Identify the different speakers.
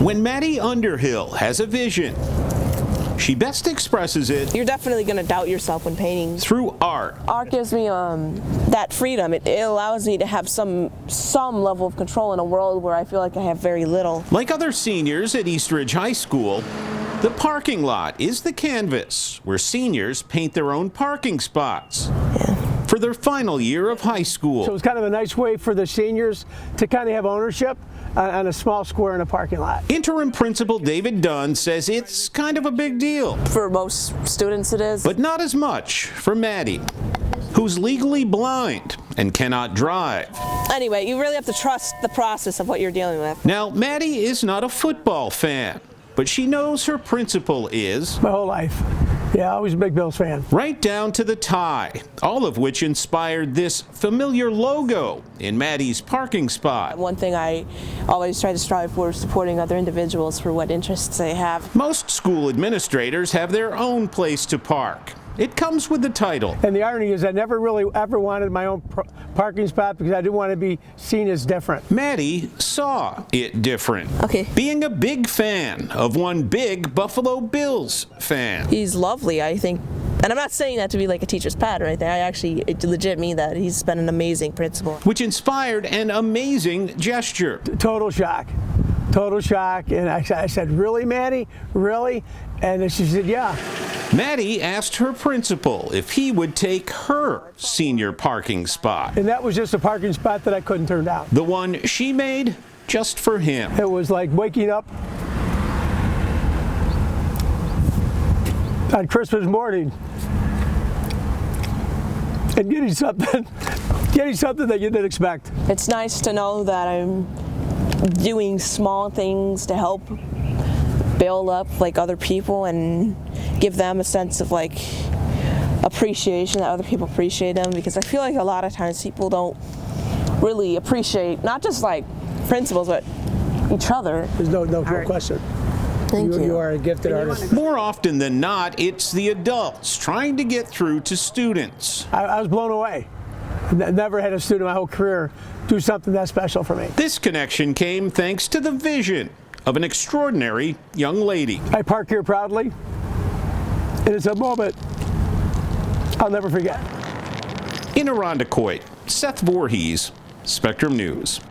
Speaker 1: When Maddie Underhill has a vision, she best expresses it.
Speaker 2: You're definitely going to doubt yourself when painting.
Speaker 1: Through art.
Speaker 2: Art gives me that freedom. It allows me to have some level of control in a world where I feel like I have very little.
Speaker 1: Like other seniors at Eastridge High School, the parking lot is the canvas where seniors paint their own parking spots. For their final year of high school.
Speaker 3: So it's kind of a nice way for the seniors to kind of have ownership on a small square in a parking lot.
Speaker 1: Interim Principal David Dunn says it's kind of a big deal.
Speaker 2: For most students it is.
Speaker 1: But not as much for Maddie, who's legally blind and cannot drive.
Speaker 2: Anyway, you really have to trust the process of what you're dealing with.
Speaker 1: Now, Maddie is not a football fan, but she knows her principal is.
Speaker 3: My whole life. Yeah, always a big Bills fan.
Speaker 1: Right down to the tie, all of which inspired this familiar logo in Maddie's parking spot.
Speaker 2: One thing I always try to strive for is supporting other individuals for what interests they have.
Speaker 1: Most school administrators have their own place to park. It comes with the title.
Speaker 3: And the irony is I never really ever wanted my own parking spot because I didn't want to be seen as different.
Speaker 1: Maddie saw it different.
Speaker 2: Okay.
Speaker 1: Being a big fan of one big Buffalo Bills fan.
Speaker 2: He's lovely, I think. And I'm not saying that to be like a teacher's pet or anything. I actually legit mean that. He's been an amazing principal.
Speaker 1: Which inspired an amazing gesture.
Speaker 3: Total shock. Total shock. And I said, really, Maddie? Really? And then she said, yeah.
Speaker 1: Maddie asked her principal if he would take her senior parking spot.
Speaker 3: And that was just a parking spot that I couldn't turn down.
Speaker 1: The one she made just for him.
Speaker 3: It was like waking up on Christmas morning and getting something that you didn't expect.
Speaker 2: It's nice to know that I'm doing small things to help build up like other people and give them a sense of like appreciation, that other people appreciate them, because I feel like a lot of times people don't really appreciate not just like principals but each other.
Speaker 3: There's no question.
Speaker 2: Thank you.
Speaker 3: You are a gifted artist.
Speaker 1: More often than not, it's the adults trying to get through to students.
Speaker 3: I was blown away. Never had a student in my whole career do something that special for me.
Speaker 1: This connection came thanks to the vision of an extraordinary young lady.
Speaker 3: I park here proudly, and it's a moment I'll never forget.
Speaker 1: In Irondequoit, Seth Voorhees, Spectrum News.